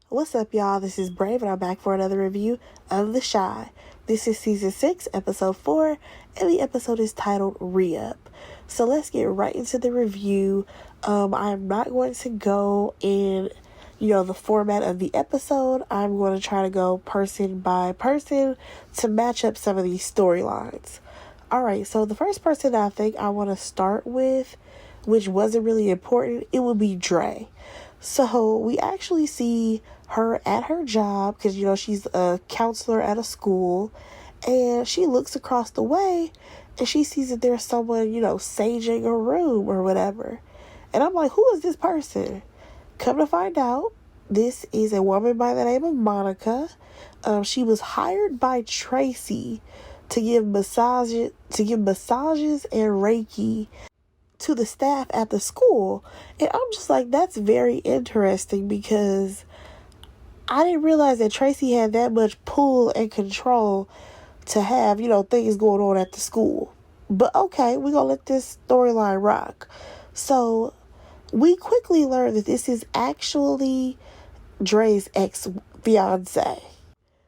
What's up, y'all? This is Brave, and I'm back for another review of The Shy. This is Season 6, Episode 4, and the episode is titled ReUp. So let's get right into the review. I'm not going to go in, the format of the episode. I'm going to try to go person by person to match up some of these storylines. Alright, so the first person I think I want to start with, which wasn't really important, it would be Dre. So we actually see her at her job because, she's a counselor at a school, and she looks across the way and she sees that there's someone, saging a room or whatever. And I'm like, who is this person? Come to find out, this is a woman by the name of Monica. She was hired by Tracy to give massages and Reiki to the staff at the school. And I'm just like, that's very interesting because I didn't realize that Tracy had that much pull and control to have, things going on at the school. But okay, we're gonna let this storyline rock. So we quickly learn that this is actually Dre's ex-fiance.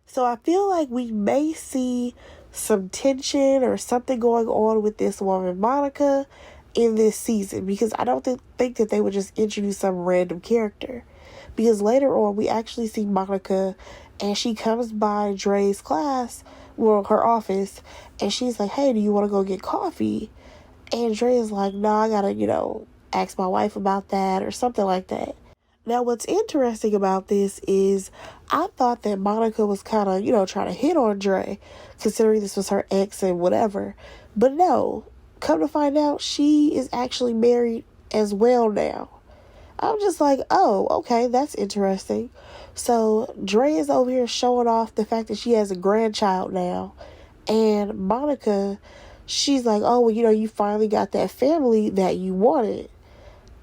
So I feel like we may see some tension or something going on with this woman, Monica, in this season, because I don't think that they would just introduce some random character. Because later on, we actually see Monica, and she comes by Dre's class, her office, and she's like, hey, do you want to go get coffee? And Dre is like, no, I gotta, ask my wife about that, or something like that. Now, what's interesting about this is I thought that Monica was kind of, trying to hit on Dre, considering this was her ex and whatever. But no, come to find out, she is actually married as well now. I'm just like, oh, okay, that's interesting. So Dre is over here showing off the fact that she has a grandchild now. And Monica, she's like, oh, well, you finally got that family that you wanted.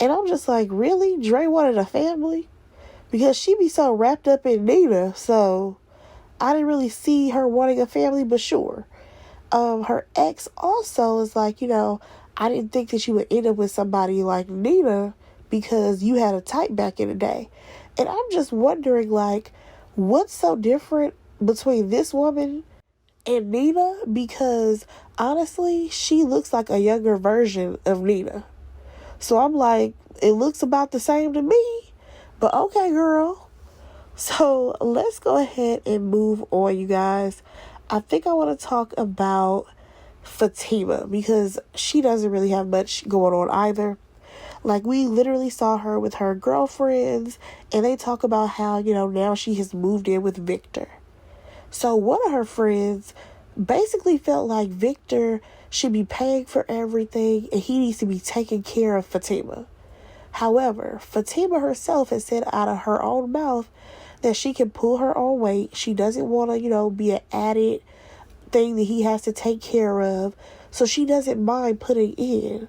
And I'm just like, really? Dre wanted a family? Because she be so wrapped up in Nina. So I didn't really see her wanting a family, but sure. Her ex also is like, I didn't think that you would end up with somebody like Nina because you had a type back in the day. And I'm just wondering, like, what's so different between this woman and Nina? Because honestly, she looks like a younger version of Nina. So I'm like, it looks about the same to me, but okay, girl. So let's go ahead and move on, you guys. I think I want to talk about Fatima because she doesn't really have much going on either. Like, we literally saw her with her girlfriends, and they talk about how, now she has moved in with Victor. So one of her friends basically felt like Victor should be paying for everything, and he needs to be taking care of Fatima. However, Fatima herself has said out of her own mouth that she can pull her own weight. She doesn't want to, be an added thing that he has to take care of. So she doesn't mind putting in.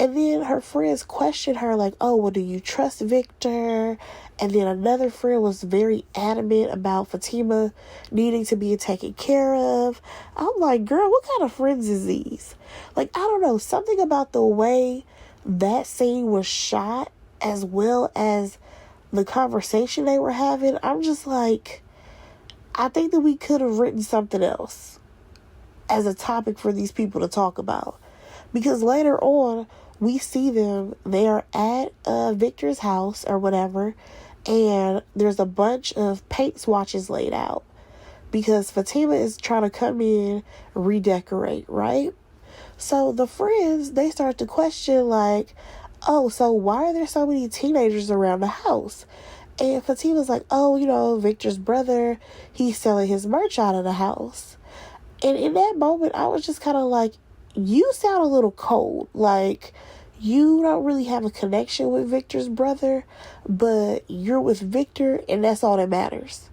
And then her friends questioned her like, oh, well, do you trust Victor? And then another friend was very adamant about Fatima needing to be taken care of. I'm like, girl, what kind of friends is these? Like, I don't know, something about the way that scene was shot as well as the conversation they were having. I'm just like, I think that we could have written something else as a topic for these people to talk about. Because later on, we see them, they are at Victor's house or whatever, and there's a bunch of paint swatches laid out because Fatima is trying to come in, redecorate, right? So the friends, they start to question like, oh, so why are there so many teenagers around the house? And Fatima's like, oh, Victor's brother, he's selling his merch out of the house. And in that moment, I was just kind of like, you sound a little cold. Like, you don't really have a connection with Victor's brother, but you're with Victor, and that's all that matters.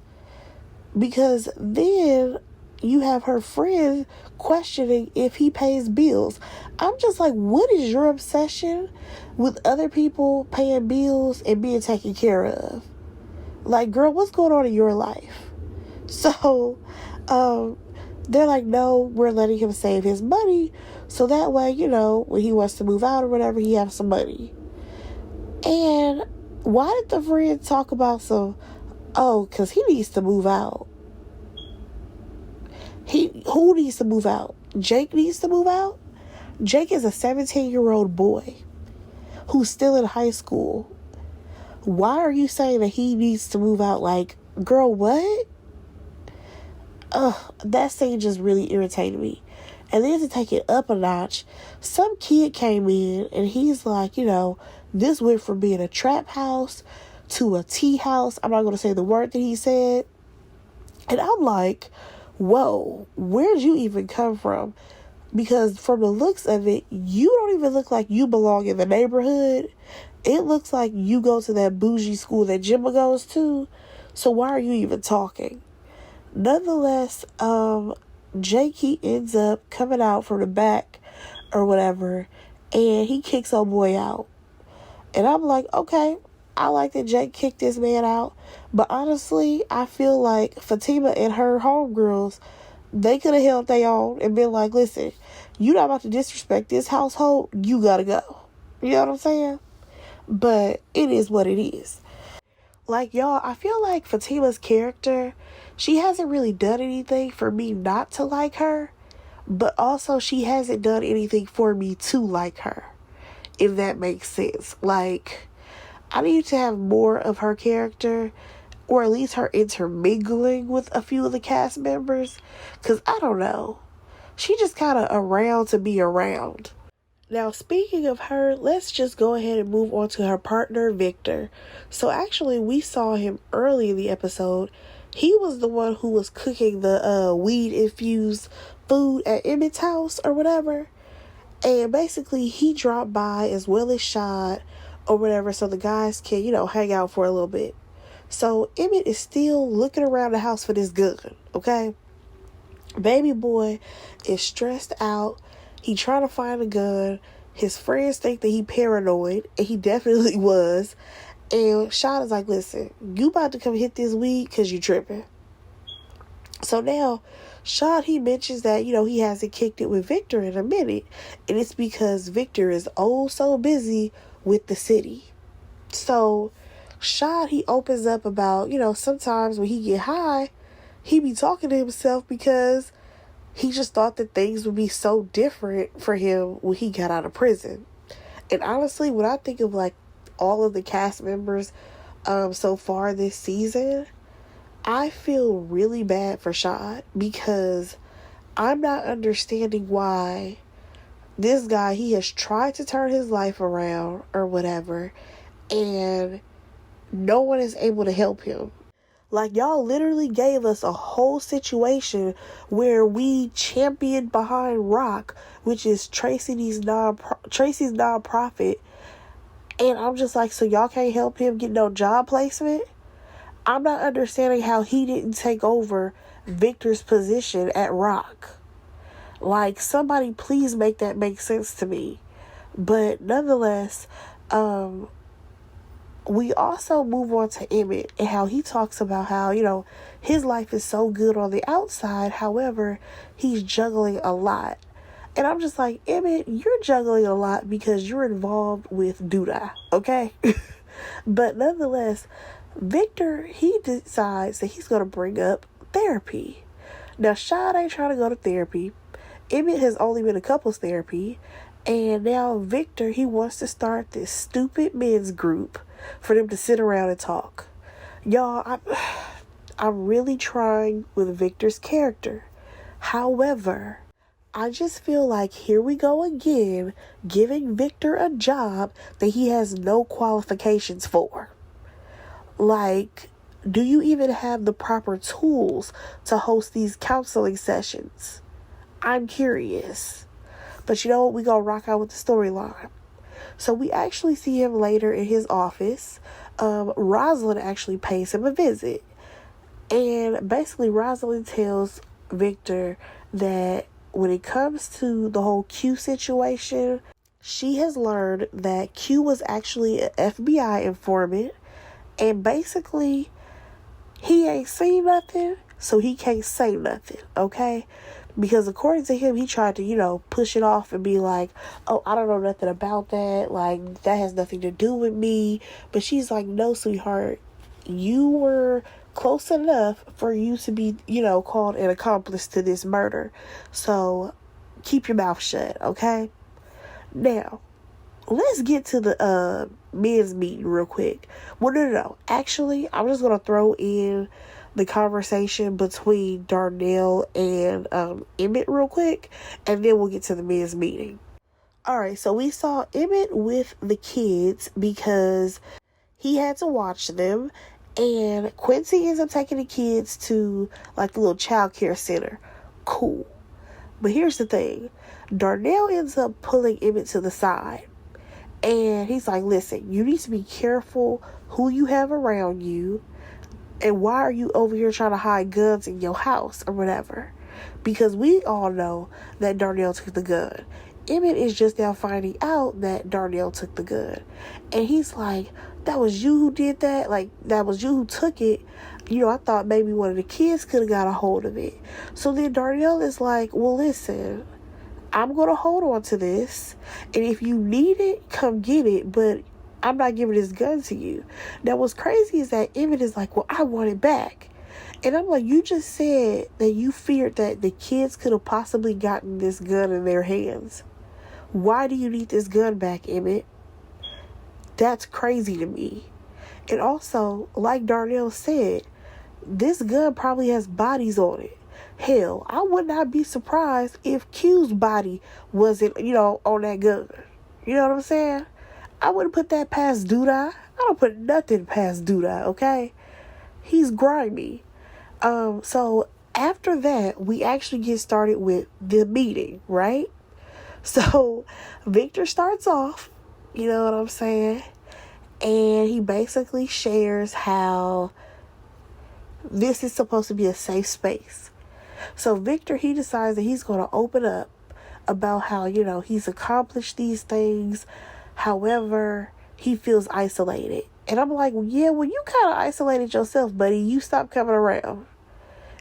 Because then you have her friend questioning if he pays bills. I'm just like, what is your obsession with other people paying bills and being taken care of? Like, girl, what's going on in your life? So, they're like, no, we're letting him save his money so that way, when he wants to move out or whatever, he has some money. And why did the friend talk about some Oh, because he needs to move out. Who needs to move out? Jake needs to move out? Jake is a 17-year-old boy who's still in high school. Why are you saying that he needs to move out? Like, girl, what? Ugh, that scene just really irritated me. And then to take it up a notch, some kid came in and he's like, this went from being a trap house to a tea house. I'm not going to say the word that he said. And I'm like, whoa, where'd you even come from? Because from the looks of it, you don't even look like you belong in the neighborhood. It looks like you go to that bougie school that Jimma goes to. So why are you even talking? Nonetheless, Jake, he ends up coming out from the back or whatever, and he kicks old boy out. And I'm like, okay, I like that Jake kicked this man out. But honestly, I feel like Fatima and her homegirls, they could have held their own and been like, listen, you not about to disrespect this household, you gotta go. You know what I'm saying? But it is what it is. Like, y'all, I feel like Fatima's character, she hasn't really done anything for me not to like her, but also she hasn't done anything for me to like her, if that makes sense. Like, I need to have more of her character, or at least her intermingling with a few of the cast members, because I don't know. She just kind of around to be around. Now, speaking of her, let's just go ahead and move on to her partner, Victor. So actually, we saw him early in the episode. He was the one who was cooking the weed-infused food at Emmett's house or whatever. And basically, he dropped by as well as Shad or whatever so the guys can, hang out for a little bit. So Emmett is still looking around the house for this gun, okay? Baby boy is stressed out. He trying to find a gun. His friends think that he paranoid, and he definitely was. And Shad is like, listen, you about to come hit this weed because you tripping. So now, Shad, he mentions that, he hasn't kicked it with Victor in a minute. And it's because Victor is oh so busy with the city. So Shad, he opens up about, sometimes when he get high, he be talking to himself because he just thought that things would be so different for him when he got out of prison. And honestly, when I think of like all of the cast members so far this season, I feel really bad for Shad because I'm not understanding why this guy, he has tried to turn his life around or whatever, and no one is able to help him. Like, y'all literally gave us a whole situation where we championed behind Rock, which is Tracy's nonprofit. And I'm just like, so y'all can't help him get no job placement? I'm not understanding how he didn't take over Victor's position at Rock. Like, somebody please make that make sense to me. But nonetheless, we also move on to Emmett and how he talks about how, his life is so good on the outside. However, he's juggling a lot. And I'm just like, Emmett, you're juggling a lot because you're involved with Duda, okay? But nonetheless, Victor, he decides that he's going to bring up therapy. Now, Shad ain't trying to go to therapy. Emmett has only been to couples therapy. And now Victor, he wants to start this stupid men's group for them to sit around and talk. Y'all, I'm really trying with Victor's character. However, I just feel like here we go again, giving Victor a job that he has no qualifications for. Like, do you even have the proper tools to host these counseling sessions? I'm curious. But you know what? We gonna rock out with the storyline. So we actually see him later in his office. Rosalind actually pays him a visit. And basically Rosalind tells Victor that when it comes to the whole Q situation, she has learned that Q was actually an FBI informant. And basically, he ain't seen nothing, so he can't say nothing, okay? Because according to him, he tried to, push it off and be like, oh, I don't know nothing about that. Like, that has nothing to do with me. But she's like, no, sweetheart, you were close enough for you to be, called an accomplice to this murder. So keep your mouth shut, okay? Now, let's get to the men's meeting real quick. Well, no. Actually, I'm just going to throw in the conversation between Darnell and Emmett real quick, and then we'll get to the men's meeting. Alright, so we saw Emmett with the kids because he had to watch them, and Quincy ends up taking the kids to like the little child care center. Cool. But here's the thing. Darnell ends up pulling Emmett to the side. And he's like, listen, you need to be careful who you have around you. And why are you over here trying to hide guns in your house or whatever? Because we all know that Darnell took the gun. Emmett is just now finding out that Darnell took the gun. And he's like, that was you who did that? Like, that was you who took it? I thought maybe one of the kids could have got a hold of it. So then Darnell is like, well, listen, I'm going to hold on to this. And if you need it, come get it. But I'm not giving this gun to you. Now, what's crazy is that Emmett is like, well, I want it back. And I'm like, you just said that you feared that the kids could have possibly gotten this gun in their hands. Why do you need this gun back, Emmett? That's crazy to me. And also, like Darnell said, this gun probably has bodies on it. Hell, I would not be surprised if Q's body wasn't, on that gun. You know what I'm saying? I wouldn't put that past Duda. I don't put nothing past Duda, okay? He's grimy. So after that, we actually get started with the meeting, right? So Victor starts off, you know what I'm saying? And he basically shares how this is supposed to be a safe space. So Victor, he decides that he's going to open up about how, he's accomplished these things. However, he feels isolated. And I'm like, well, you kind of isolated yourself, buddy. You stopped coming around.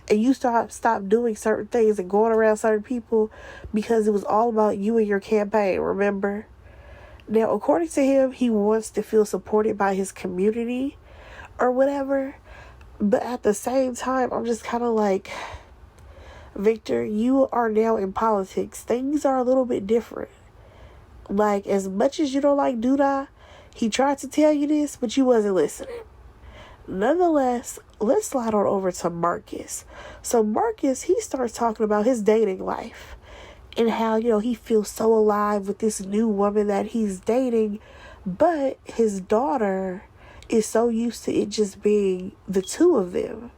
And you stop doing certain things and going around certain people because it was all about you and your campaign, remember? Now, according to him, he wants to feel supported by his community or whatever. But at the same time, I'm just kind of like, Victor, you are now in politics. Things are a little bit different. Like, as much as you don't like Duda, he tried to tell you this, but you wasn't listening. Nonetheless, let's slide on over to Marcus. So Marcus, he starts talking about his dating life and how, he feels so alive with this new woman that he's dating, but his daughter is so used to it just being the two of them.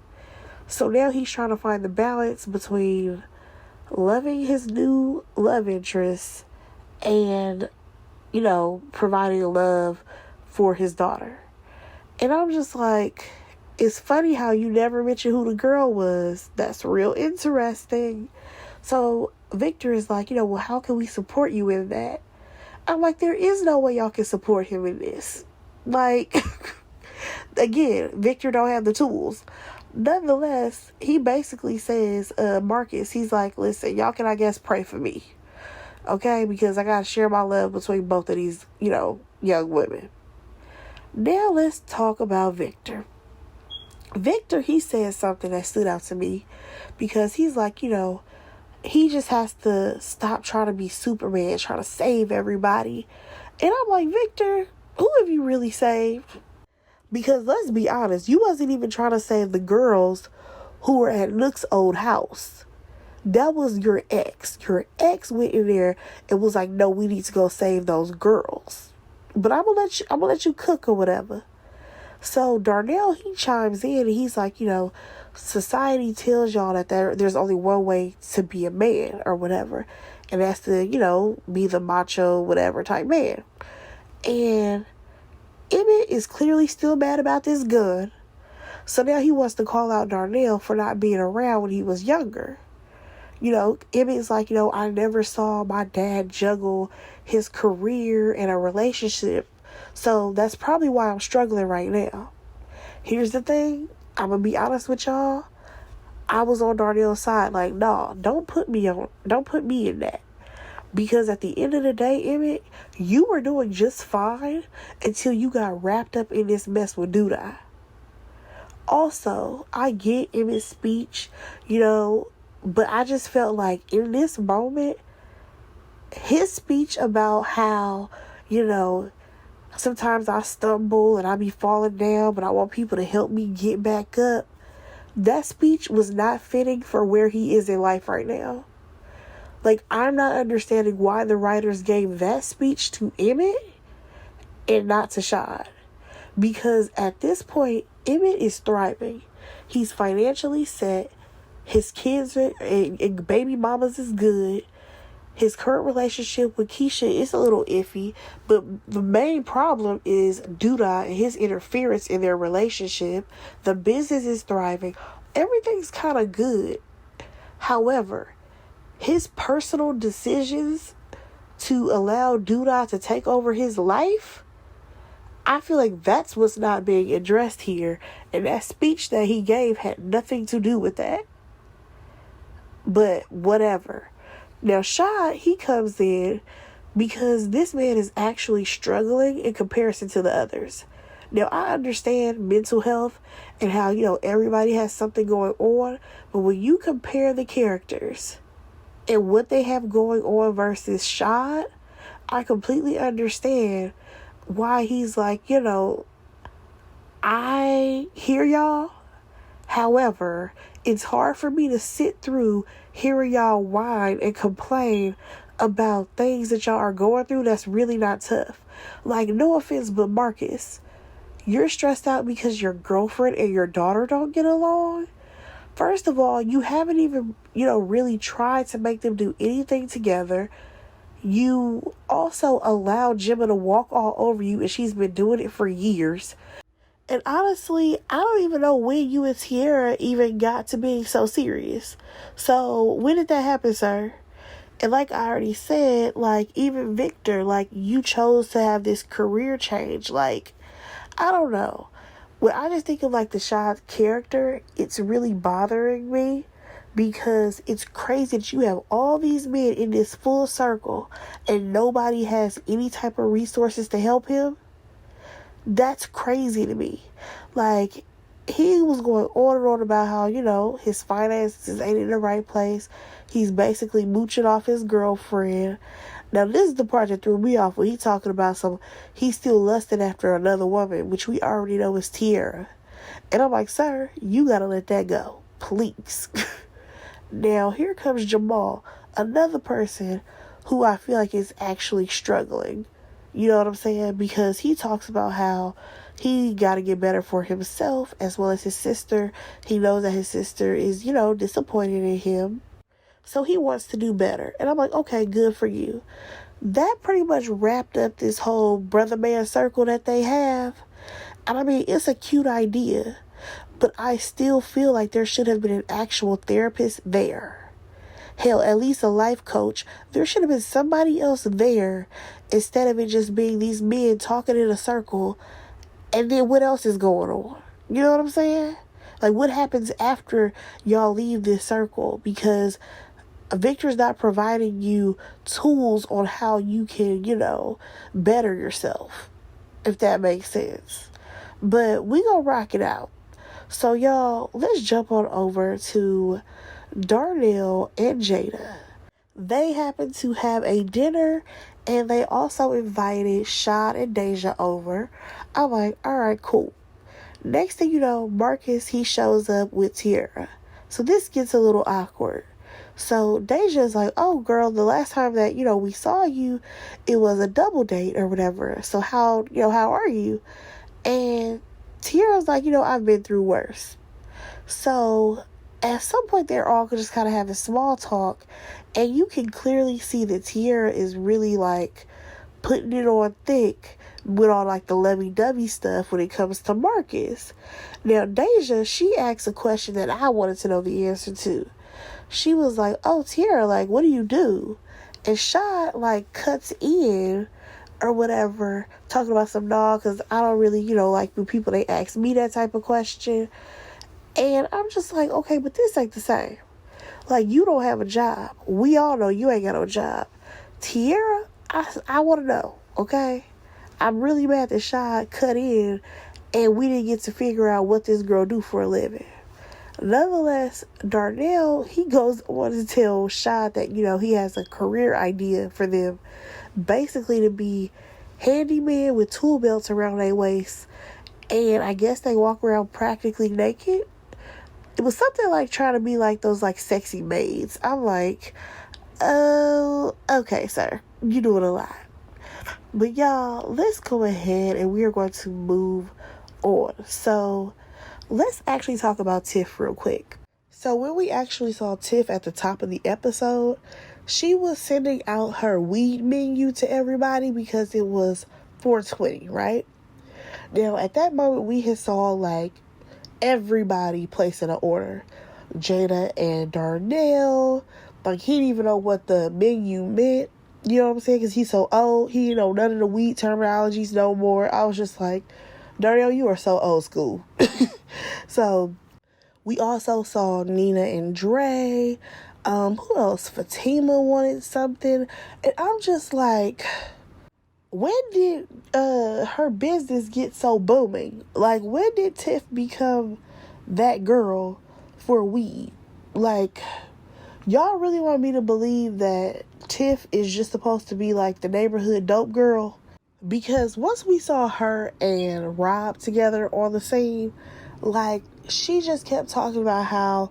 So now he's trying to find the balance between loving his new love interest and, providing love for his daughter. And I'm just like, it's funny how you never mentioned who the girl was. That's real interesting. So Victor is like, well, how can we support you in that? I'm like, there is no way y'all can support him in this. Like, again, Victor don't have the tools. Nonetheless, he basically says, Marcus, he's like, listen, y'all can, I guess, pray for me. Okay? Because I got to share my love between both of these, young women. Now let's talk about Victor. Victor, he says something that stood out to me because he's like, he just has to stop trying to be Superman, trying to save everybody. And I'm like, Victor, who have you really saved? Because let's be honest, you wasn't even trying to save the girls who were at Nook's old house. That was your ex. Your ex went in there and was like, no, we need to go save those girls. But I'm gonna let you cook or whatever. So Darnell, he chimes in and he's like, society tells y'all that there's only one way to be a man or whatever. And that's to, be the macho, whatever type man. And Emmett is clearly still mad about this gun. So now he wants to call out Darnell for not being around when he was younger. Emmett's like, I never saw my dad juggle his career and a relationship. So that's probably why I'm struggling right now. Here's the thing. I'm going to be honest with y'all. I was on Darnell's side. Like, nah, don't put me in that. Because at the end of the day, Emmett, you were doing just fine until you got wrapped up in this mess with Duda. Also, I get Emmett's speech, but I just felt like in this moment, his speech about how, you know, sometimes I stumble and I be falling down, but I want people to help me get back up. That speech was not fitting for where he is in life right now. Like, I'm not understanding why the writers gave that speech to Emmett and not to Shad. Because at this point, Emmett is thriving. He's financially set. His kids and baby mamas is good. His current relationship with Keisha is a little iffy, but the main problem is Duda and his interference in their relationship. The business is thriving. Everything's kind of good. However, his personal decisions to allow Duda to take over his life, I feel like that's what's not being addressed here. And that speech that he gave had nothing to do with that. But whatever. Now, Shad, he comes in because this man is actually struggling in comparison to the others. Now, I understand mental health and how, everybody has something going on. But when you compare the characters and what they have going on versus Shad, I completely understand why he's like, I hear y'all. However, it's hard for me to sit through hearing y'all whine and complain about things that y'all are going through that's really not tough. Like, no offense, but Marcus, you're stressed out because your girlfriend and your daughter don't get along? First of all, you haven't even, really tried to make them do anything together. You also allowed Gemma to walk all over you, and she's been doing it for years. And honestly, I don't even know when you and Tierra even got to being so serious. So, when did that happen, sir? And like I already said, even Victor, you chose to have this career change. I don't know. When I just think of, the Shad character, it's really bothering me. Because it's crazy that you have all these men in this full circle and nobody has any type of resources to help him. That's crazy to me. He was going on and on about how, his finances ain't in the right place. He's basically mooching off his girlfriend. Now, this is the part that threw me off when he's talking about he's still lusting after another woman, which we already know is Tierra. And I'm like, sir, you gotta let that go. Please. Now, here comes Jamal, another person who I feel like is actually struggling. You know what I'm saying? Because he talks about how he got to get better for himself as well as his sister. He knows that his sister is, disappointed in him. So he wants to do better. And I'm like, okay, good for you. That pretty much wrapped up this whole brother man circle that they have. And I mean, it's a cute idea. But I still feel like there should have been an actual therapist there. Hell, at least a life coach. There should have been somebody else there instead of it just being these men talking in a circle. And then what else is going on? You know what I'm saying? What happens after y'all leave this circle? Because Victor's not providing you tools on how you can, better yourself. If that makes sense. But we gonna rock it out. So, y'all, let's jump on over to Darnell and Jada. They happen to have a dinner, and they also invited Shad and Deja over. I'm like, all right, cool. Next thing you know, Marcus, he shows up with Tierra. So this gets a little awkward. So Deja's like, oh, girl, the last time that, we saw you, it was a double date or whatever. So how are you? And Tierra's like, I've been through worse. So at some point, they're all just kind of having small talk. And you can clearly see that Tierra is really putting it on thick with all the lovey-dovey stuff when it comes to Marcus. Now, Deja, she asked a question that I wanted to know the answer to. She was like, oh, Tierra, what do you do? And Shad, cuts in or whatever, talking about some dog, because I don't really, like when people, they ask me that type of question. And I'm just like, okay, but this ain't the same. You don't have a job. We all know you ain't got no job. Tierra, I want to know, okay? I'm really mad that Shad cut in and we didn't get to figure out what this girl do for a living. Nonetheless, Darnell, he goes on to tell Shy that, he has a career idea for them, basically to be handyman with tool belts around their waist, and I guess they walk around practically naked. It was something like trying to be like those like sexy maids. I'm like, oh, okay, sir, you doing a lot. But y'all, let's go ahead and we are going to move on. So let's actually talk about Tiff real quick. So when we actually saw Tiff at the top of the episode, she was sending out her weed menu to everybody because it was 420, right? Now, at that moment, we had saw, like, everybody placing an order. Jada and Darnell. Like, he didn't even know what the menu meant. You know what I'm saying? Because he's so old. He didn't know none of the weed terminologies no more. I was just like, Darnell, you are so old school. So, we also saw Nina and Dre. Who else? Fatima wanted something. And I'm just like, when did her business get so booming? Like, when did Tiff become that girl for weed? Like, y'all really want me to believe that Tiff is just supposed to be like the neighborhood dope girl? Because once we saw her and Rob together on the scene, like, she just kept talking about how,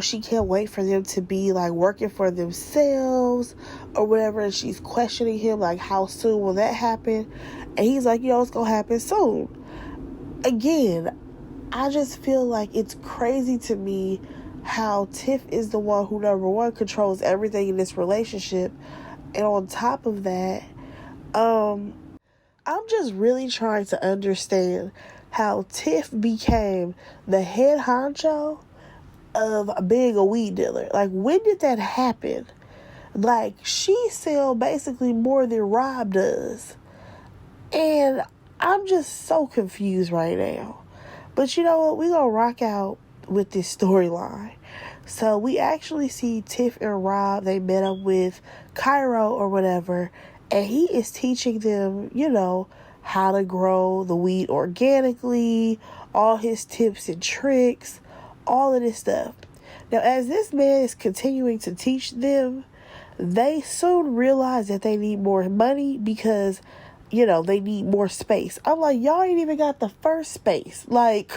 she can't wait for them to be, like, working for themselves or whatever. And she's questioning him, like, how soon will that happen? And he's like, it's going to happen soon. Again, I just feel like it's crazy to me how Tiff is the one who, number one, controls everything in this relationship. And on top of that, I'm just really trying to understand how Tiff became the head honcho of being a weed dealer. Like, when did that happen? Like, she sells basically more than Rob does. And I'm just so confused right now. But you know what? We're going to rock out with this storyline. So we actually see Tiff and Rob. They met up with Cairo or whatever. And he is teaching them, how to grow the weed organically, all his tips and tricks, all of this stuff. Now, as this man is continuing to teach them, they soon realize that they need more money because, they need more space. I'm like, y'all ain't even got the first space. Like,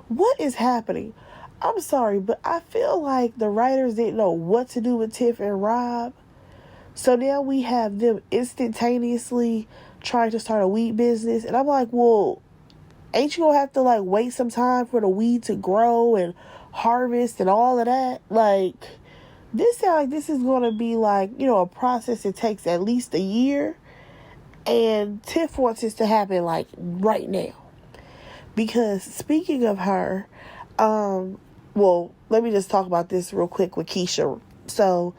what is happening? I'm sorry, but I feel like the writers didn't know what to do with Tiff and Rob. So now we have them instantaneously trying to start a weed business. And I'm like, well, ain't you gonna have to, like, wait some time for the weed to grow and harvest and all of that? Like, this sounds like this is gonna be, like, a process that takes at least a year. And Tiff wants this to happen, like, right now. Because speaking of her, well, let me just talk about this real quick with Keisha. So,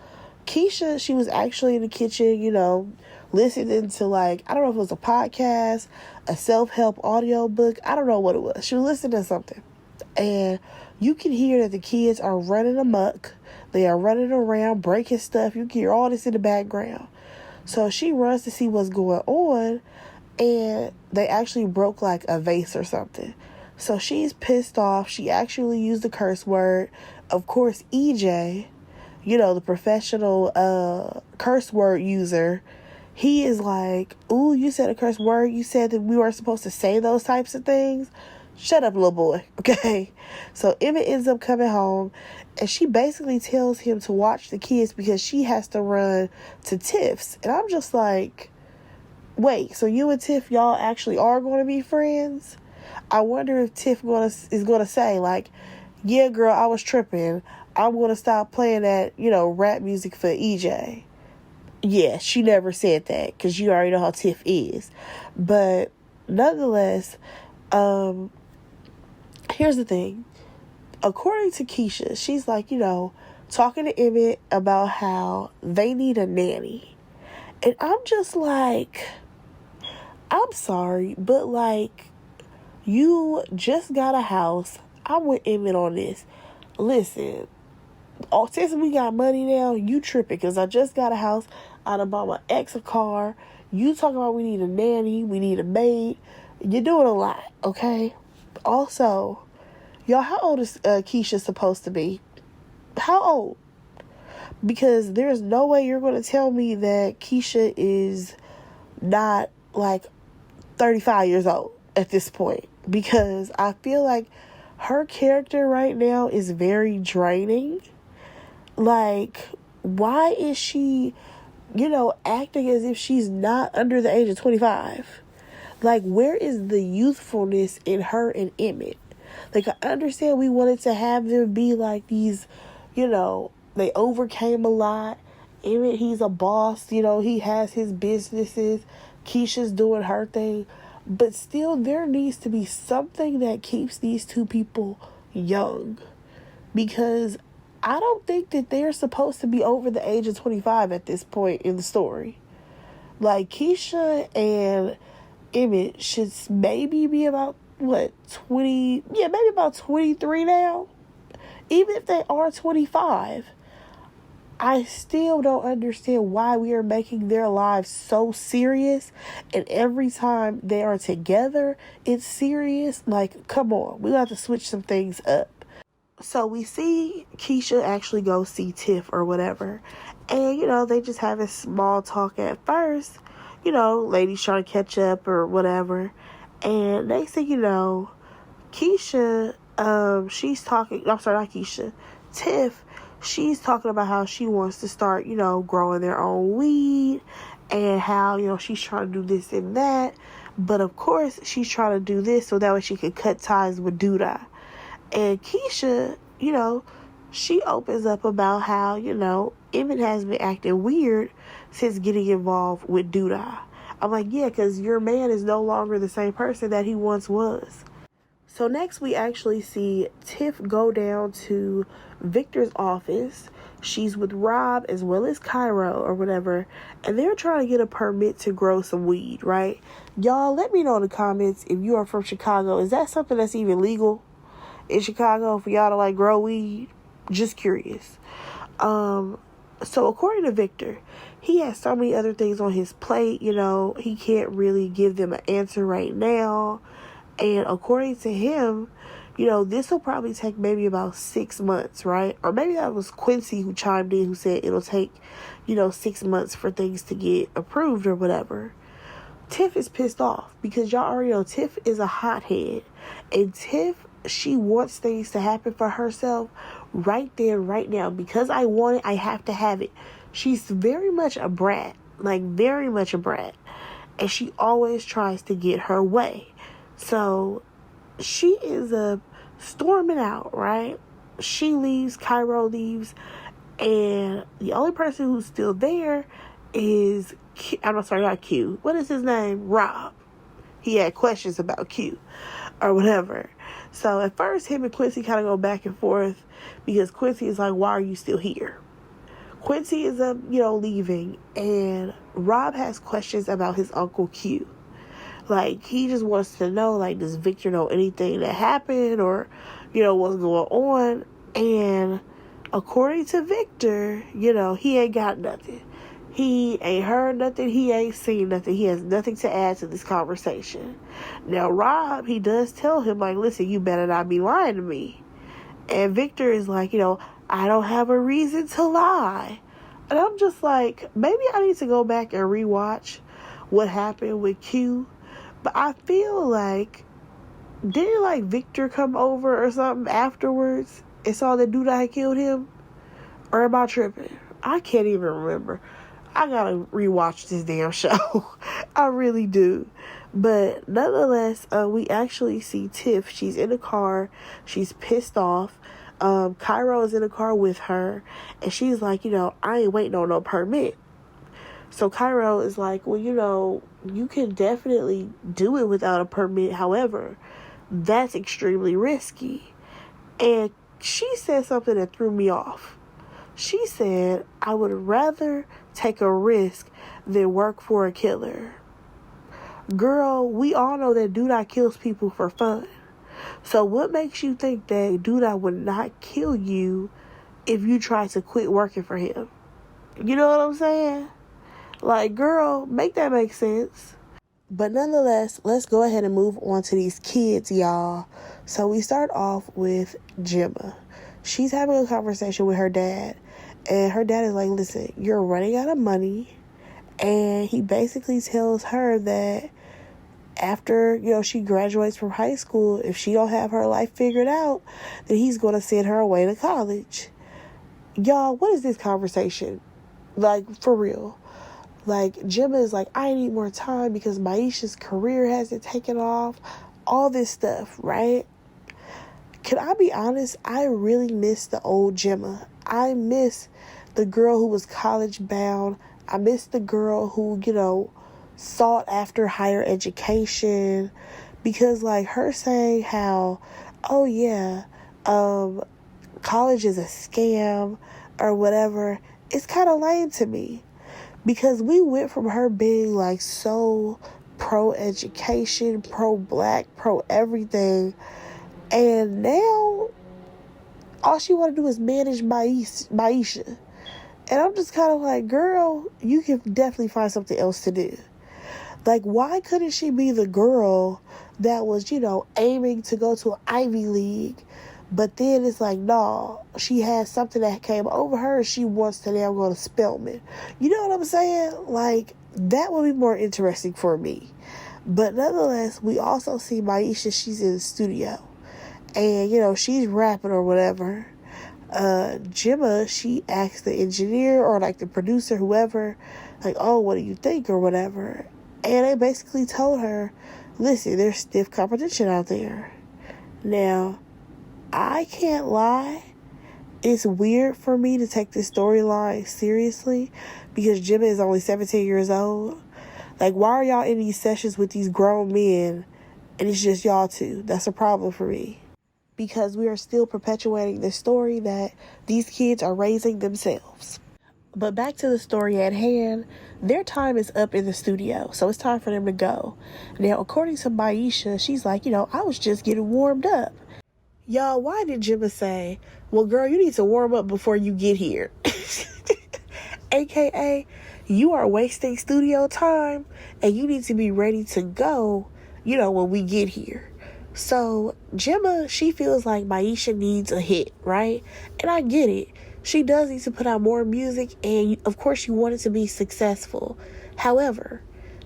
Keisha, she was actually in the kitchen, listening to, like, I don't know if it was a podcast, a self-help audio book. I don't know what it was. She was listening to something. And you can hear that the kids are running amok. They are running around, breaking stuff. You can hear all this in the background. So she runs to see what's going on. And they actually broke, like, a vase or something. So she's pissed off. She actually used the curse word. Of course, EJ, the professional curse word user, he is like, ooh, you said a curse word? You said that we weren't supposed to say those types of things? Shut up, little boy, okay? So Emmett ends up coming home, and she basically tells him to watch the kids because she has to run to Tiff's. And I'm just like, wait, so you and Tiff, y'all actually are going to be friends? I wonder if Tiff is going to say, like, yeah, girl, I was tripping. I'm going to stop playing that, rap music for EJ. Yeah, she never said that because you already know how Tiff is. But nonetheless, here's the thing. According to Keisha, she's like, talking to Emmett about how they need a nanny. And I'm just like, I'm sorry, but, like, you just got a house. I'm with Emmett on this. Listen, since we got money now, you tripping because I just got a house. I done bought my ex a car. You talking about we need a nanny, we need a maid. You're doing a lot, okay? Also, y'all, how old is Keisha supposed to be? How old? Because there's no way you're going to tell me that Keisha is not like 35 years old at this point. Because I feel like her character right now is very draining. Like, why is she, acting as if she's not under the age of 25? Like, where is the youthfulness in her and Emmett? Like, I understand we wanted to have them be like these, they overcame a lot. Emmett, he's a boss, he has his businesses. Keisha's doing her thing. But still, there needs to be something that keeps these two people young. Because I don't think that they're supposed to be over the age of 25 at this point in the story. Like, Keisha and Emmett should maybe be about, 20, maybe about 23 now. Even if they are 25, I still don't understand why we are making their lives so serious. And every time they are together, it's serious. Like, come on, we have to switch some things up. So we see Keisha actually go see Tiff or whatever. And, they just have a small talk at first. Ladies trying to catch up or whatever. And next thing you know, Keisha, she's talking, I'm sorry, not Keisha, Tiff, she's talking about how she wants to start, growing their own weed. And how, she's trying to do this and that. But of course, she's trying to do this so that way she can cut ties with Duda. And Keisha, she opens up about how, Emmett has been acting weird since getting involved with Duda. I'm like, yeah, because your man is no longer the same person that he once was. So next we actually see Tiff go down to Victor's office. She's with Rob as well as Cairo or whatever. And they're trying to get a permit to grow some weed, right? Y'all, let me know in the comments if you are from Chicago. Is that something that's even legal in Chicago for y'all to grow weed? Just curious. So according to Victor, he has so many other things on his plate, he can't really give them an answer right now. And according to him, this will probably take maybe about 6 months, right? Or maybe that was Quincy who chimed in, who said it'll take, 6 months for things to get approved or whatever. Tiff is pissed off because y'all already know Tiff is a hothead. And Tiff, she wants things to happen for herself right there, right now. Because I want it, I have to have it. She's very much a brat. Like, very much a brat. And she always tries to get her way. So, she is storming out, right? She leaves, Cairo leaves. And the only person who's still there is Q. I'm sorry, not Q. What is his name? Rob. He had questions about Q or whatever. So at first, him and Quincy kind of go back and forth because Quincy is like, why are you still here? Quincy is, leaving, and Rob has questions about his Uncle Q. Like, he just wants to know, does Victor know anything that happened or, what's going on? And according to Victor, he ain't got nothing. He ain't heard nothing. He ain't seen nothing. He has nothing to add to this conversation. Now, Rob, he does tell him, listen, you better not be lying to me. And Victor is like, I don't have a reason to lie. And I'm just like, maybe I need to go back and rewatch what happened with Q. But I feel like, didn't Victor come over or something afterwards and saw that dude had killed him? Or am I tripping? I can't even remember. I gotta rewatch this damn show. I really do. But nonetheless, we actually see Tiff. She's in the car. She's pissed off. Cairo is in the car with her. And she's like, I ain't waiting on no permit. So Cairo is like, well, you can definitely do it without a permit. However, that's extremely risky. And she said something that threw me off. She said, I would rather take a risk than work for a killer. Girl, we all know that Duda kills people for fun. So what makes you think that Duda would not kill you if you try to quit working for him? You know what I'm saying? Girl, make that make sense. But nonetheless, let's go ahead and move on to these kids, y'all. So we start off with Gemma. She's having a conversation with her dad. And her dad is like, listen, you're running out of money. And he basically tells her that after, she graduates from high school, if she don't have her life figured out, then he's going to send her away to college. Y'all, what is this conversation? Like, for real. Like, Gemma is like, I need more time because Maisha's career hasn't taken off. All this stuff, right? Can I be honest? I really miss the old Gemma. I miss the girl who was college bound. I miss the girl who, sought after higher education. Because, like, her saying how, oh, yeah, college is a scam or whatever, it's kind of lame to me. Because we went from her being like so pro-education, pro-black, pro-everything, and now all she want to do is manage Maisha. And I'm just kind of like, girl, you can definitely find something else to do. Like, why couldn't she be the girl that was, aiming to go to an Ivy League? But then it's like, no, she has something that came over her. She wants to now go to Spelman. You know what I'm saying? Like, that would be more interesting for me. But nonetheless, we also see Maisha. She's in the studio. And, she's rapping or whatever. Gemma, she asks the engineer or, like, the producer, whoever, like, oh, what do you think or whatever. And they basically told her, listen, there's stiff competition out there. Now, I can't lie. It's weird for me to take this storyline seriously because Gemma is only 17 years old. Like, why are y'all in these sessions with these grown men and it's just y'all two? That's a problem for me. Because we are still perpetuating the story that these kids are raising themselves. But back to the story at hand, their time is up in the studio, so it's time for them to go. Now, according to Maisha, she's like, I was just getting warmed up. Y'all, why did Gemma say, well, girl, you need to warm up before you get here? AKA, you are wasting studio time, and you need to be ready to go, when we get here. So, Gemma, she feels like Maisha needs a hit, right? And I get it. She does need to put out more music, and of course you want it to be successful. However,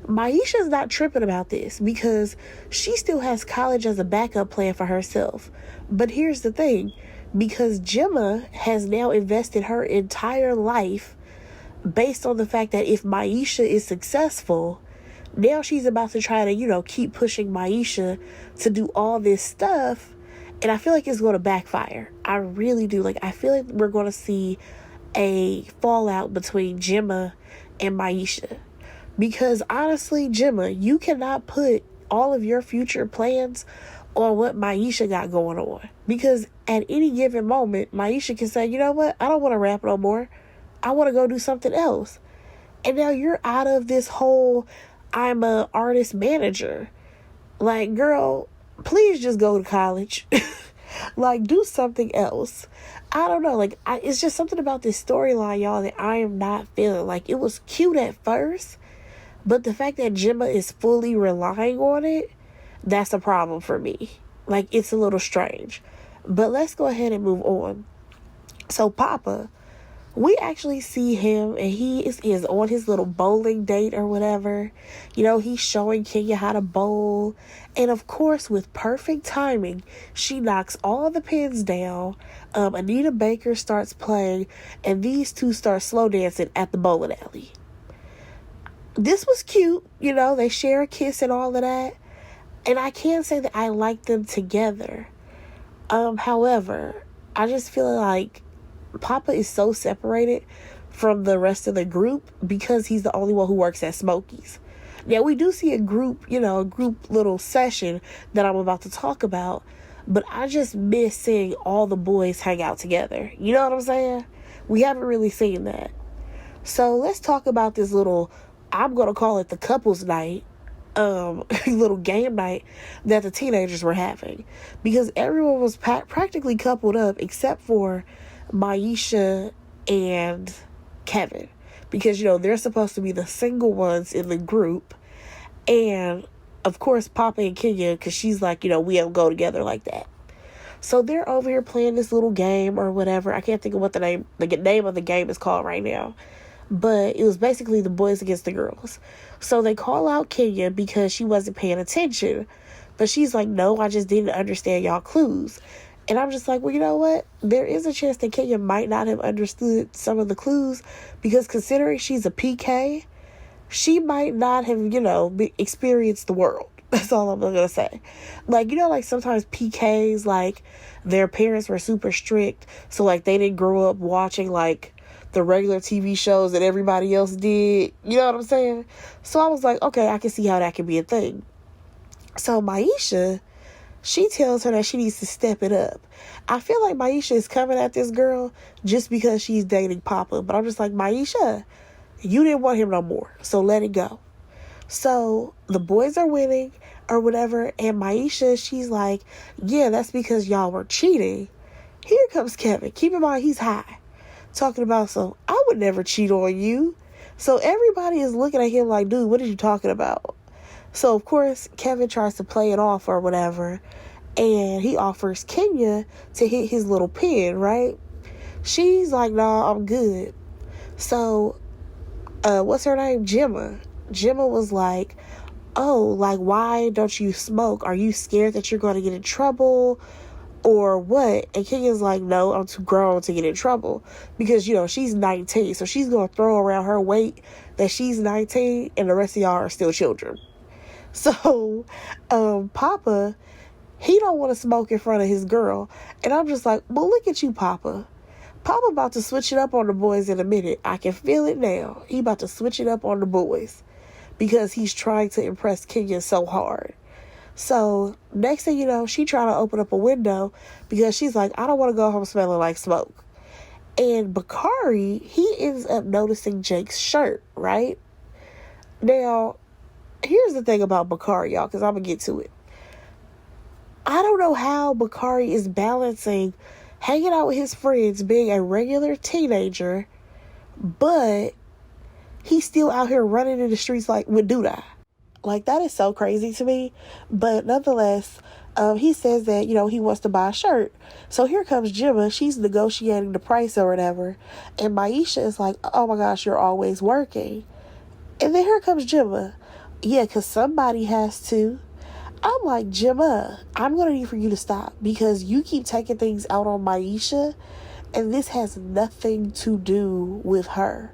Maisha's not tripping about this because she still has college as a backup plan for herself. But here's the thing, because Gemma has now invested her entire life based on the fact that if Maisha is successful, now she's about to try to, keep pushing Maisha to do all this stuff. And I feel like it's going to backfire. I really do. Like, I feel like we're going to see a fallout between Gemma and Maisha. Because honestly, Gemma, you cannot put all of your future plans on what Maisha got going on. Because at any given moment, Maisha can say, you know what? I don't want to rap no more. I want to go do something else. And now you're out of this whole, I'm a artist manager. Like, girl, please just go to college. Like, do something else. I don't know. Like, it's just something about this storyline, y'all, that I am not feeling. Like, it was cute at first, but the fact that Gemma is fully relying on it, that's a problem for me. Like, it's a little strange. But let's go ahead and move on. So, Papa, we actually see him, and he is on his little bowling date or whatever. He's showing Kenya how to bowl. And of course, with perfect timing, she knocks all the pins down. Anita Baker starts playing, and these two start slow dancing at the bowling alley. This was cute. They share a kiss and all of that. And I can't say that I like them together. However, I just feel like Papa is so separated from the rest of the group because he's the only one who works at Smokey's. Now, we do see a group little session that I'm about to talk about, but I just miss seeing all the boys hang out together. You know what I'm saying? We haven't really seen that. So let's talk about this little, I'm going to call it the couples night, little game night that the teenagers were having. Because everyone was practically coupled up except for Maisha and Kevin, because they're supposed to be the single ones in the group, And, of course, Papa and Kenya, because she's like, we don't go together like that. So they're over here playing this little game or whatever. I can't think of what the name of the game is called right now. But it was basically the boys against the girls. So they call out Kenya because she wasn't paying attention. But she's like, no, I just didn't understand y'all clues. And I'm just like, well, you know what? There is a chance that Kenya might not have understood some of the clues. Because considering she's a PK, she might not have, experienced the world. That's all I'm going to say. Like, sometimes PKs, like, their parents were super strict. So, like, they didn't grow up watching, like, the regular TV shows that everybody else did. You know what I'm saying? So I was like, okay, I can see how that can be a thing. So Maisha, she tells her that she needs to step it up. I feel like Maisha is coming at this girl just because she's dating Papa. But I'm just like, Maisha, you didn't want him no more. So let it go. So the boys are winning or whatever. And Maisha, she's like, yeah, that's because y'all were cheating. Here comes Kevin. Keep in mind, he's high. Talking about, so I would never cheat on you. So everybody is looking at him like, dude, what are you talking about? So, of course, Kevin tries to play it off or whatever. And he offers Kenya to hit his little pin, right? She's like, nah, I'm good. So, what's her name? Gemma. Gemma was like, oh, like, why don't you smoke? Are you scared that you're going to get in trouble? Or what? And Kenya's like, no, I'm too grown to get in trouble. Because, she's 19. So she's going to throw around her weight that she's 19 and the rest of y'all are still children. So, Papa, he don't want to smoke in front of his girl. And I'm just like, well, look at you, Papa. Papa about to switch it up on the boys in a minute. I can feel it now. He about to switch it up on the boys. Because he's trying to impress Kenya so hard. So, next thing you know, she trying to open up a window because she's like, I don't want to go home smelling like smoke. And Bakari, he ends up noticing Jake's shirt, right? Now, here's the thing about Bakari, y'all, because I'm going to get to it. I don't know how Bakari is balancing hanging out with his friends, being a regular teenager, but he's still out here running in the streets like with Duda. Like, that is so crazy to me. But nonetheless, he says that, he wants to buy a shirt. So here comes Gemma. She's negotiating the price or whatever. And Maisha is like, oh my gosh, you're always working. And then here comes Gemma. Yeah, because somebody has to. I'm like, Gemma, I'm going to need for you to stop. Because you keep taking things out on Maisha. And this has nothing to do with her.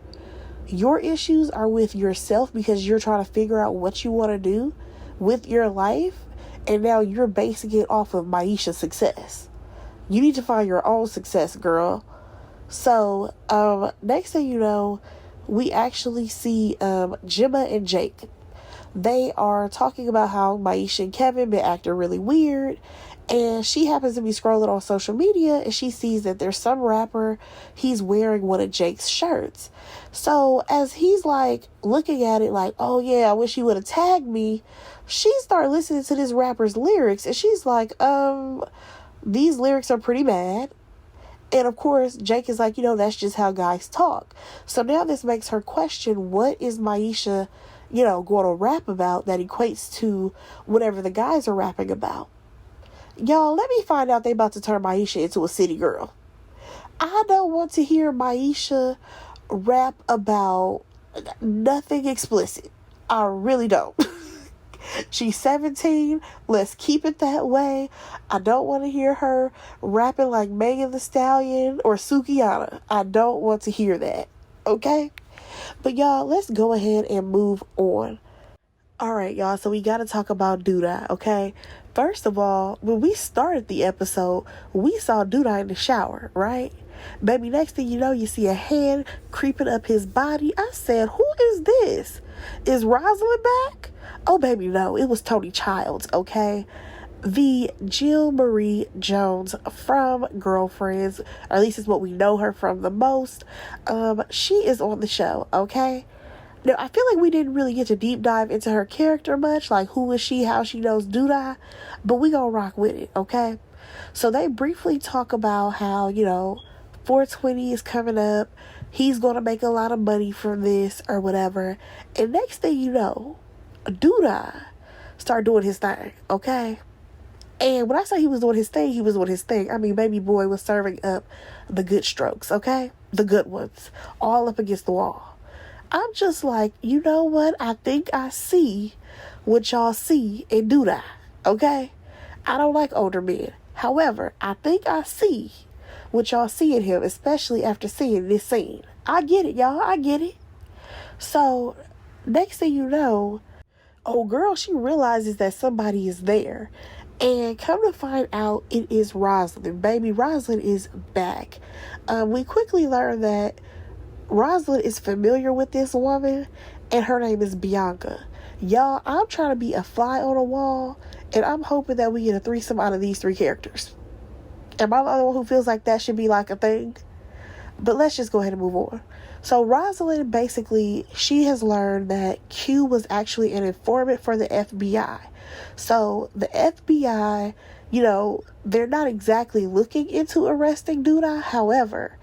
Your issues are with yourself because you're trying to figure out what you want to do with your life. And now you're basing it off of Maisha's success. You need to find your own success, girl. So, next thing you know, we actually see Gemma and Jake. They are talking about how Maisha and Kevin been acting really weird. And she happens to be scrolling on social media and she sees that there's some rapper, he's wearing one of Jake's shirts. So as he's like looking at it like, oh yeah, I wish he would have tagged me, she started listening to this rapper's lyrics and she's like, these lyrics are pretty bad. And of course, Jake is like, that's just how guys talk. So now this makes her question, what is Maisha, going to rap about that equates to whatever the guys are rapping about? Y'all, let me find out they about to turn Maisha into a city girl. I don't want to hear Maisha rap about nothing explicit. I really don't. She's 17. Let's keep it that way. I don't want to hear her rapping like Megan Thee Stallion or Sukihana. I don't want to hear that. Okay? But y'all, let's go ahead and move on. Alright, y'all, so we got to talk about Duda, okay? First of all, when we started the episode, we saw Duda in the shower, right? Baby, next thing you know, you see a hand creeping up his body. I said, who is this? Is Rosalind back? Oh, baby, no, it was Tony Childs, okay? The Jill Marie Jones from Girlfriends, or at least is what we know her from the most. She is on the show, okay? Now, I feel like we didn't really get to deep dive into her character much, like who is she, how she knows Duda, but we gonna rock with it, okay? So they briefly talk about how, 420 is coming up, he's gonna make a lot of money from this or whatever, and next thing you know, Duda started doing his thing, okay? And when I say he was doing his thing, he was doing his thing. I mean, baby boy was serving up the good strokes, okay? The good ones. All up against the wall. I'm just like, you know what? I think I see what y'all see in Duda, okay? I don't like older men. However, I think I see what y'all see in him, especially after seeing this scene. I get it, y'all. I get it. So, next thing you know, oh girl, she realizes that somebody is there. And come to find out, it is Rosalind. Baby, Rosalind is back. We quickly learn that Rosalind is familiar with this woman, and her name is Bianca. Y'all, I'm trying to be a fly on the wall, and I'm hoping that we get a threesome out of these three characters. Am I the only one who feels like that should be like a thing? But let's just go ahead and move on. So Rosalind, basically, she has learned that Q was actually an informant for the FBI. So the FBI, they're not exactly looking into arresting Duda. However,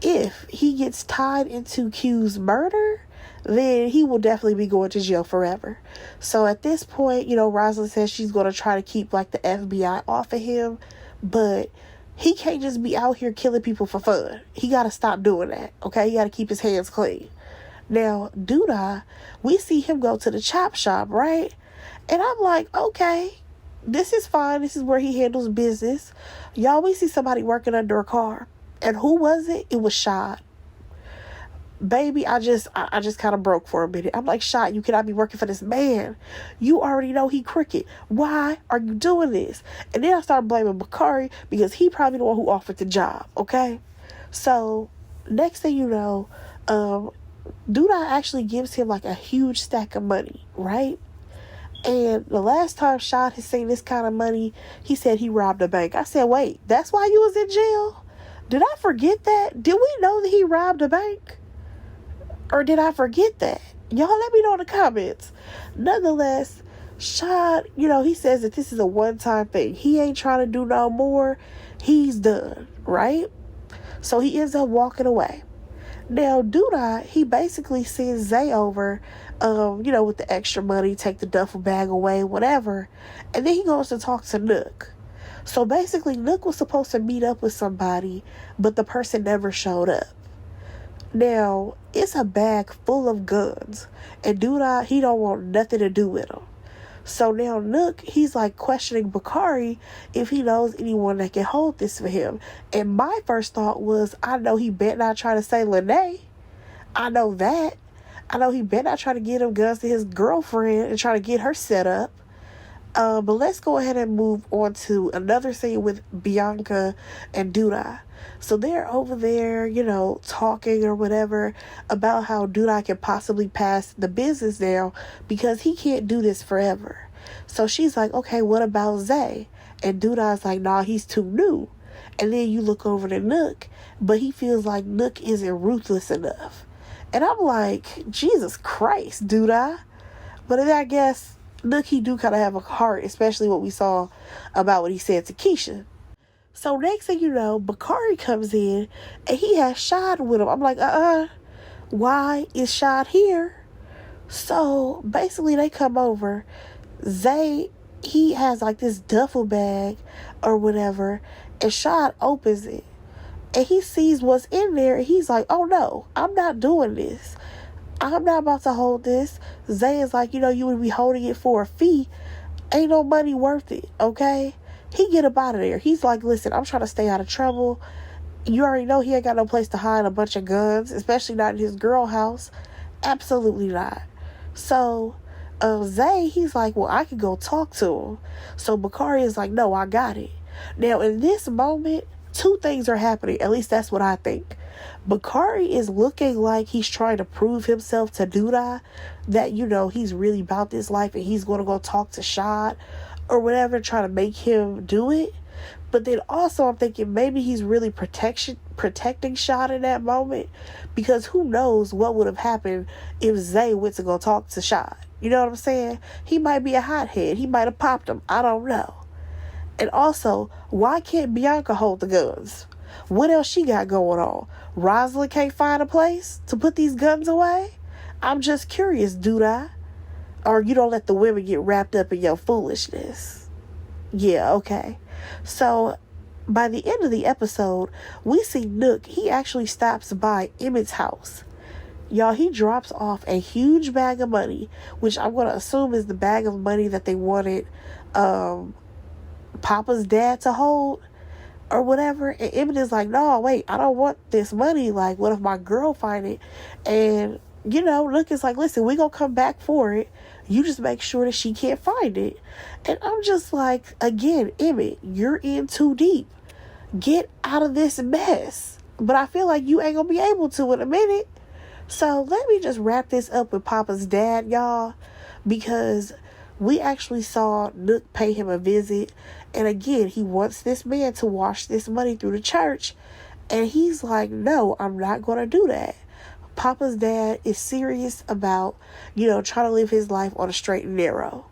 if he gets tied into Q's murder, then he will definitely be going to jail forever. So at this point, Rosalind says she's going to try to keep the FBI off of him, but he can't just be out here killing people for fun. He got to stop doing that, okay? He got to keep his hands clean. Now, Duda, we see him go to the chop shop, right? And I'm like, okay, this is fine. This is where he handles business. Y'all, we see somebody working under a car. And who was it? It was Shad. Baby, I just kind of broke for a minute. I'm like, Shad, you cannot be working for this man. You already know he crooked. Why are you doing this? And then I started blaming Bakari because he probably the one who offered the job, okay? So, next thing you know, Duda actually gives him a huge stack of money, right? And the last time Shad has seen this kind of money, he said he robbed a bank. I said, wait, that's why you was in jail? Did I forget that? Did we know that he robbed a bank? Or did I forget that? Y'all let me know in the comments. Nonetheless, Shad, he says that this is a one-time thing. He ain't trying to do no more. He's done, right? So he ends up walking away. Now, Duda, he basically sends Zay over, with the extra money, take the duffel bag away, whatever. And then he goes to talk to Nook. So basically, Nook was supposed to meet up with somebody, but the person never showed up. Now, it's a bag full of guns, and Duda, he don't want nothing to do with them. So now Nook, he's questioning Bakari if he knows anyone that can hold this for him. And my first thought was, I know he better not try to say Lene. I know that. I know he better not try to get him guns to his girlfriend and try to get her set up. But let's go ahead and move on to another scene with Bianca and Duda. So they're over there, talking or whatever about how Duda can possibly pass the business down because he can't do this forever. So she's like, okay, what about Zay? And Duda's like, nah, he's too new. And then you look over to Nook, but he feels like Nook isn't ruthless enough. And I'm like, Jesus Christ, Duda. But then I guess Nook, he do kind of have a heart, especially what we saw about what he said to Keisha. So next thing you know, Bakari comes in and he has Shad with him. I'm like, why is Shad here? So basically they come over. Zay, he has this duffel bag or whatever, and Shad opens it. And he sees what's in there and he's like, oh no, I'm not doing this. I'm not about to hold this. Zay is like, you would be holding it for a fee. Ain't no money worth it, okay? He get up out of there. He's like, listen, I'm trying to stay out of trouble. You already know he ain't got no place to hide a bunch of guns, especially not in his girl house. Absolutely not. So, Zay, he's like, well, I could go talk to him. So Bakari is like, no, I got it. Now, in this moment, two things are happening. At least that's what I think. Bakari is looking like he's trying to prove himself to Duda that, he's really about this life and he's going to go talk to Shad or whatever, trying to make him do it. But then also I'm thinking maybe he's really protecting Shad in that moment, because who knows what would have happened if Zay went to go talk to Shad. You know what I'm saying? He might be a hothead. He might have popped him. I don't know. And also, why can't Bianca hold the guns? What else she got going on? Rosalind can't find a place to put these guns away? I'm just curious, Duda. Or you don't let the women get wrapped up in your foolishness. Yeah, okay. So by the end of the episode, we see Nook. He actually stops by Emmett's house. Y'all, he drops off a huge bag of money, which I'm going to assume is the bag of money that they wanted Papa's dad to hold or whatever. And Emmett is like, no, wait, I don't want this money. Like, what if my girl find it? And, you know, Nook is like, listen, we going to come back for it. You just make sure that she can't find it. And I'm just like, again, Emmett, you're in too deep. Get out of this mess. But I feel like you ain't going to be able to in a minute. So let me just wrap this up with Papa's dad, y'all, because we actually saw Nook pay him a visit. And again, he wants this man to wash this money through the church. And he's like, no, I'm not going to do that. Papa's dad is serious about, you know, trying to live his life on a straight and narrow.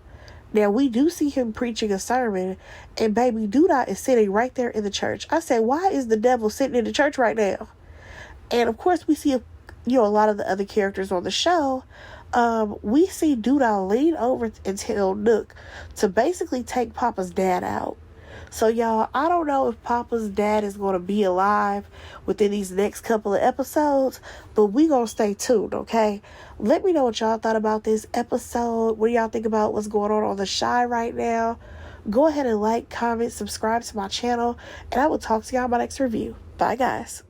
Now, we do see him preaching a sermon, and baby Doodah is sitting right there in the church. I said, why is the devil sitting in the church right now? And of course, we see a lot of the other characters on the show. We see Doodah lean over and tell Nook to basically take Papa's dad out. So, y'all, I don't know if Papa's dad is going to be alive within these next couple of episodes, but we going to stay tuned, okay? Let me know what y'all thought about this episode. What do y'all think about what's going on the Shy right now? Go ahead and like, comment, subscribe to my channel, and I will talk to y'all in my next review. Bye, guys.